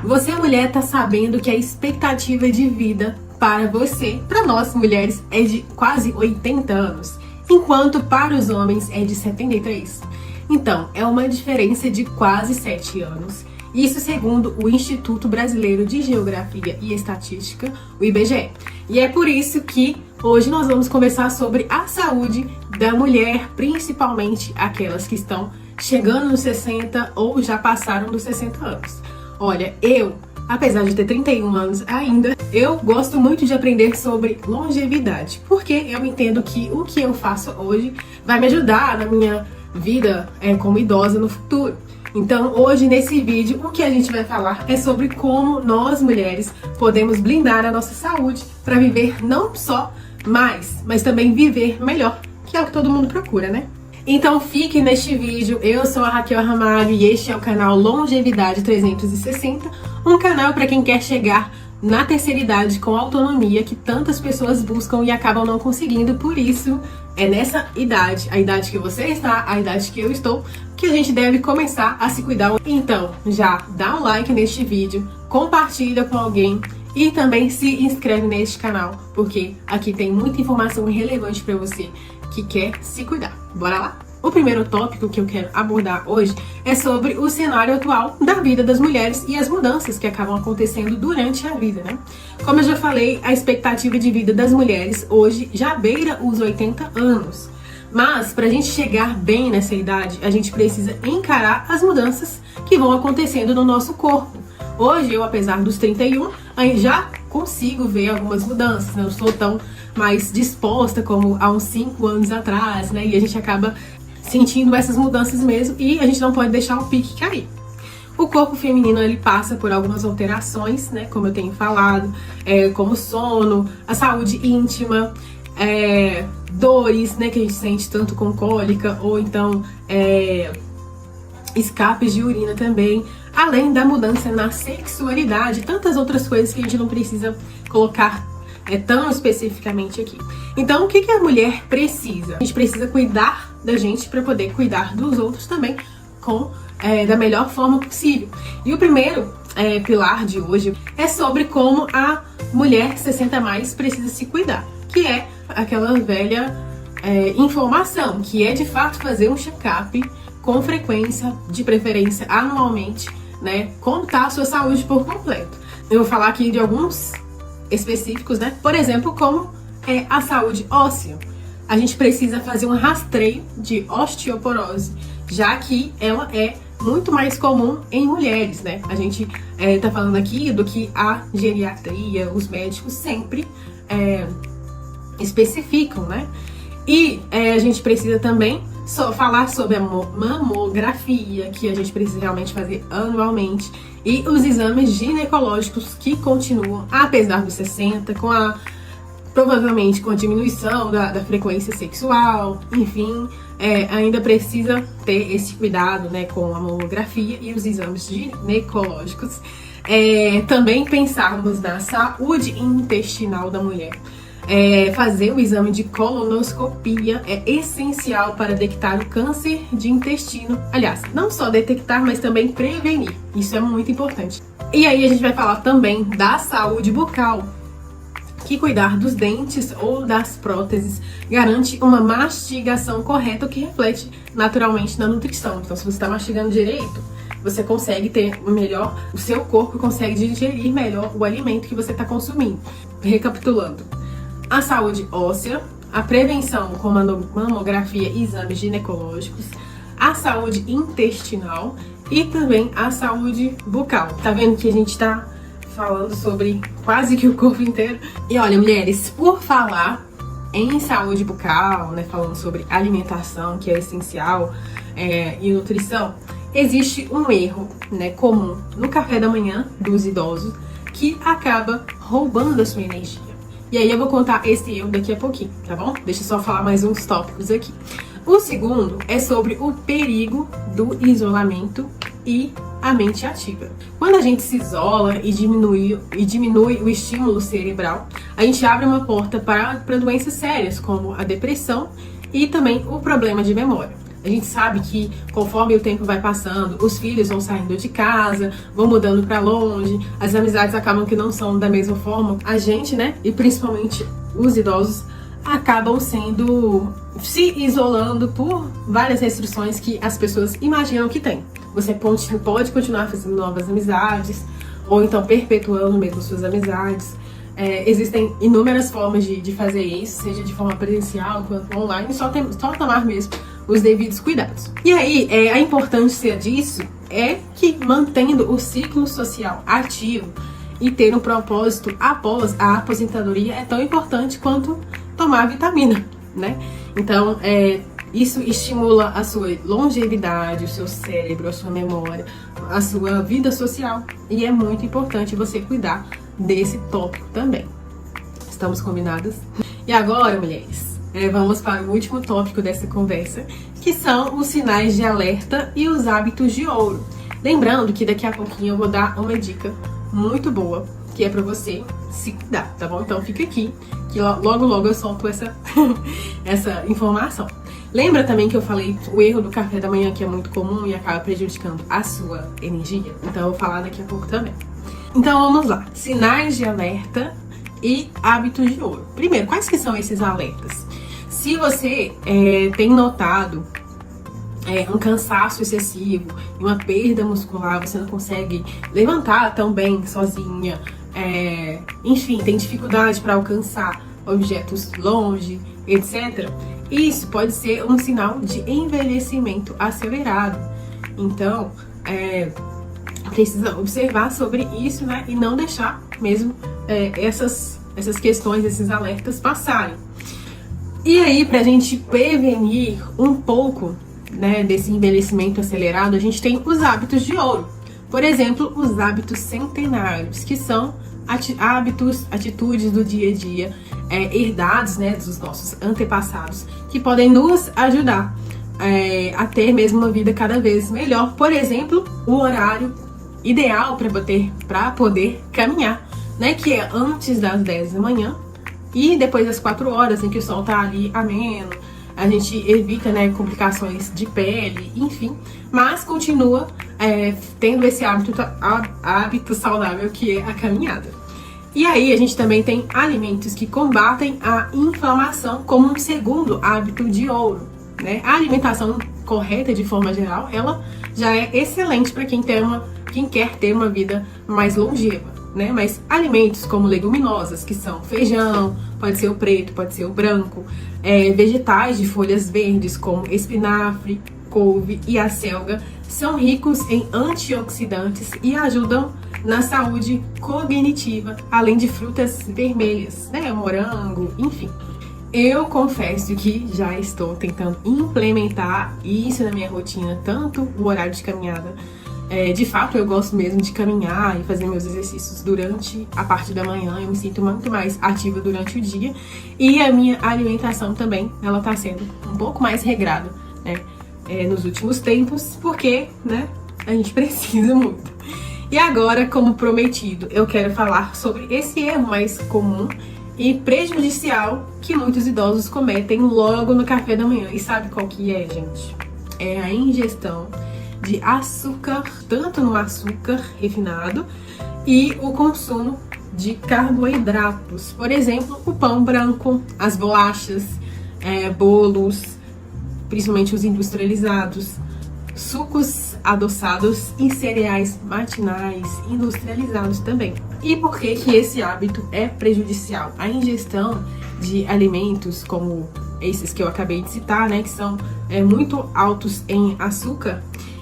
Você, mulher, tá sabendo que a expectativa de vida para você, para nós mulheres, é de quase 80 anos, enquanto para os homens é de 73? Então, é uma diferença de quase 7 anos. Isso segundo o Instituto Brasileiro de Geografia e Estatística, o IBGE. E é por isso que hoje nós vamos conversar sobre a saúde da mulher, principalmente aquelas que estão chegando nos 60 ou já passaram dos 60 anos. Olha, apesar de ter 31 anos ainda, eu gosto muito de aprender sobre longevidade, porque eu entendo que o que eu faço hoje vai me ajudar na minha vida como idosa no futuro. Então, hoje nesse vídeo, o que a gente vai falar é sobre como nós mulheres podemos blindar a nossa saúde para viver não só mais, mas também viver melhor, que é o que todo mundo procura, né? Então fique neste vídeo. Eu sou a Raquel Ramalho e este é o canal Longevidade 360, um canal para quem quer chegar na terceira idade com autonomia que tantas pessoas buscam e acabam não conseguindo. Por isso, é nessa idade, a idade que você está, a idade que eu estou, que a gente deve começar a se cuidar. Então, já dá um like neste vídeo, compartilha com alguém e também se inscreve neste canal, porque aqui tem muita informação relevante para você que quer se cuidar. Bora lá? O primeiro tópico que eu quero abordar hoje é sobre o cenário atual da vida das mulheres e as mudanças que acabam acontecendo durante a vida, né? Como eu já falei, a expectativa de vida das mulheres hoje já beira os 80 anos. Mas, para a gente chegar bem nessa idade, a gente precisa encarar as mudanças que vão acontecendo no nosso corpo. Hoje, eu, apesar dos 31, já consigo ver algumas mudanças, né? Eu sou tão mais disposta como há uns 5 anos atrás, né? E a gente acaba sentindo essas mudanças mesmo e a gente não pode deixar o pique cair. O corpo feminino, ele passa por algumas alterações, né? Como eu tenho falado, como sono, a saúde íntima, dores, né? Que a gente sente tanto com cólica ou então escapes de urina também, além da mudança na sexualidade, tantas outras coisas que a gente não precisa colocar tão especificamente aqui. Então, o que a mulher precisa? A gente precisa cuidar da gente para poder cuidar dos outros também da melhor forma possível. E o primeiro pilar de hoje é sobre como a mulher 60 a mais precisa se cuidar, que é aquela velha informação, que é de fato fazer um check-up com frequência, de preferência anualmente, né? Como tá a sua saúde por completo. Eu vou falar aqui de alguns específicos, né? Por exemplo, como a saúde óssea. A gente precisa fazer um rastreio de osteoporose, já que ela é muito mais comum em mulheres, né? A gente tá falando aqui do que a geriatria, os médicos sempre especificam, né? E a gente precisa também falar sobre a mamografia, que a gente precisa realmente fazer anualmente, e os exames ginecológicos que continuam, apesar dos 60, provavelmente com a diminuição da frequência sexual, enfim, ainda precisa ter esse cuidado, né, com a mamografia e os exames ginecológicos. Também pensarmos na saúde intestinal da mulher. Fazer o exame de colonoscopia é essencial para detectar o câncer de intestino. Aliás, não só detectar, mas também prevenir. Isso é muito importante. E aí a gente vai falar também da saúde bucal, que cuidar dos dentes ou das próteses garante uma mastigação correta, o que reflete naturalmente na nutrição. Então, se você está mastigando direito, você consegue ter o seu corpo consegue digerir melhor o alimento que você está consumindo. Recapitulando: a saúde óssea, a prevenção com mamografia e exames ginecológicos, a saúde intestinal e também a saúde bucal. Tá vendo que a gente tá falando sobre quase que o corpo inteiro? E olha, mulheres, por falar em saúde bucal, né, falando sobre alimentação, que é essencial, e nutrição, existe um erro, né, comum no café da manhã dos idosos que acaba roubando a sua energia. E aí eu vou contar esse erro daqui a pouquinho, tá bom? Deixa eu só falar mais uns tópicos aqui. O segundo é sobre o perigo do isolamento e a mente ativa. Quando a gente se isola e diminui o estímulo cerebral, a gente abre uma porta para doenças sérias, como a depressão e também o problema de memória. A gente sabe que conforme o tempo vai passando, os filhos vão saindo de casa, vão mudando para longe, as amizades acabam que não são da mesma forma. A gente, né, e principalmente os idosos, acabam se isolando por várias restrições que as pessoas imaginam que tem. Você pode continuar fazendo novas amizades, ou então perpetuando mesmo suas amizades. Existem inúmeras formas de fazer isso, seja de forma presencial quanto online, só tomar mesmo os devidos cuidados. E aí, a importância disso é que mantendo o ciclo social ativo e ter um propósito após a aposentadoria é tão importante quanto tomar vitamina, né? Então, isso estimula a sua longevidade, o seu cérebro, a sua memória, a sua vida social. E é muito importante você cuidar desse tópico também. Estamos combinadas? E agora, mulheres, vamos para o último tópico dessa conversa, que são os sinais de alerta e os hábitos de ouro. Lembrando que daqui a pouquinho eu vou dar uma dica muito boa, que é para você se cuidar, tá bom? Então fica aqui, que logo eu solto essa informação. Lembra também que eu falei o erro do café da manhã, que é muito comum e acaba prejudicando a sua energia? Então eu vou falar daqui a pouco também. Então vamos lá, sinais de alerta e hábitos de ouro. Primeiro, quais que são esses alertas? Se você tem notado um cansaço excessivo, uma perda muscular, você não consegue levantar tão bem sozinha, enfim, tem dificuldade para alcançar objetos longe, etc. Isso pode ser um sinal de envelhecimento acelerado. Então, precisa observar sobre isso, né? E não deixar mesmo essas questões, esses alertas passarem. E aí, pra gente prevenir um pouco, né, desse envelhecimento acelerado, a gente tem os hábitos de ouro. Por exemplo, os hábitos centenários, que são atitudes do dia a dia, herdados, né, dos nossos antepassados, que podem nos ajudar a ter mesmo uma vida cada vez melhor. Por exemplo, o horário ideal para poder caminhar, né, que é antes das 10 da manhã e depois das 4 horas, em que o sol tá ali ameno. A gente evita, né, complicações de pele, enfim, mas continua tendo esse hábito saudável que é a caminhada. E aí a gente também tem alimentos que combatem a inflamação como um segundo hábito de ouro, né? A alimentação correta, de forma geral, ela já é excelente para quem quer ter uma vida mais longeva, né? Mas alimentos como leguminosas, que são feijão, pode ser o preto, pode ser o branco, vegetais de folhas verdes como espinafre, couve e acelga, são ricos em antioxidantes e ajudam na saúde cognitiva, além de frutas vermelhas, né? Morango, enfim. Eu confesso que já estou tentando implementar isso na minha rotina, tanto o horário de caminhada. De fato, eu gosto mesmo de caminhar e fazer meus exercícios durante a parte da manhã. Eu me sinto muito mais ativa durante o dia. E a minha alimentação também, ela tá sendo um pouco mais regrada, né? Nos últimos tempos, porque, né, a gente precisa muito. E agora, como prometido, eu quero falar sobre esse erro mais comum e prejudicial que muitos idosos cometem logo no café da manhã. E sabe qual que é, gente? É a ingestão de açúcar, tanto no açúcar refinado e o consumo de carboidratos. Por exemplo, o pão branco, as bolachas, bolos, principalmente os industrializados, sucos adoçados e cereais matinais industrializados também. E por que esse hábito é prejudicial? A ingestão de alimentos como esses que eu acabei de citar, né, que são muito altos em açúcar,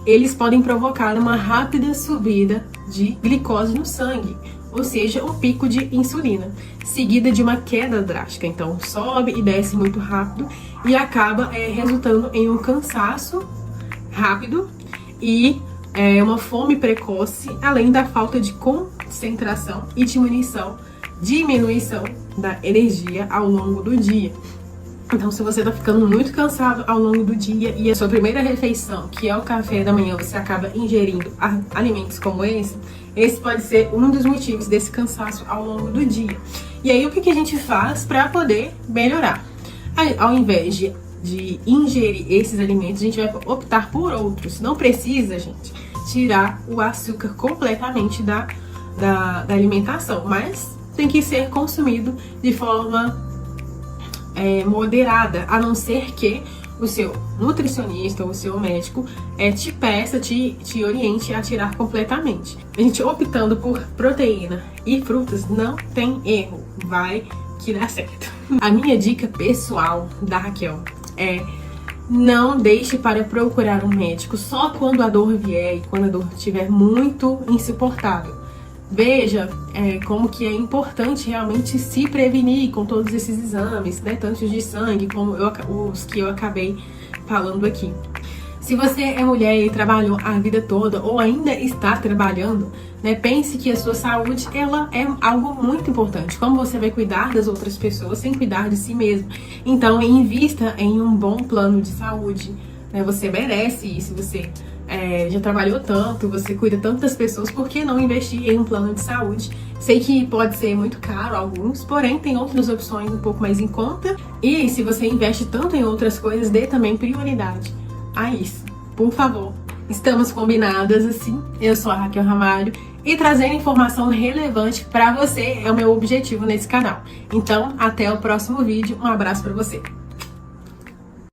eles podem provocar uma rápida subida de glicose no sangue, ou seja, um pico de insulina, seguida de uma queda drástica. Então, sobe e desce muito rápido e acaba resultando em um cansaço rápido e uma fome precoce, além da falta de concentração e diminuição da energia ao longo do dia. Então, se você tá ficando muito cansado ao longo do dia e a sua primeira refeição, que é o café da manhã, você acaba ingerindo alimentos como esse pode ser um dos motivos desse cansaço ao longo do dia. E aí, o que a gente faz para poder melhorar? Ao invés de de ingerir esses alimentos, a gente vai optar por outros. Não precisa, gente, tirar o açúcar completamente da alimentação, mas tem que ser consumido de forma moderada, a não ser que o seu nutricionista ou o seu médico te peça, te oriente a tirar completamente. A gente optando por proteína e frutas não tem erro, vai que dá certo. A minha dica pessoal da Raquel é: não deixe para procurar um médico só quando a dor vier e quando a dor estiver muito insuportável. Veja como que é importante realmente se prevenir com todos esses exames, né? Tanto de sangue como os que eu acabei falando aqui. Se você é mulher e trabalhou a vida toda ou ainda está trabalhando, né, pense que a sua saúde ela é algo muito importante. Como você vai cuidar das outras pessoas sem cuidar de si mesmo? Então, invista em um bom plano de saúde. Né? Você merece isso. Você já trabalhou tanto, você cuida tanto das pessoas, por que não investir em um plano de saúde? Sei que pode ser muito caro alguns, porém tem outras opções um pouco mais em conta. E se você investe tanto em outras coisas, dê também prioridade a isso, por favor. Estamos combinadas assim. Eu sou a Raquel Ramalho e trazer informação relevante para você é o meu objetivo nesse canal. Então, até o próximo vídeo. Um abraço para você.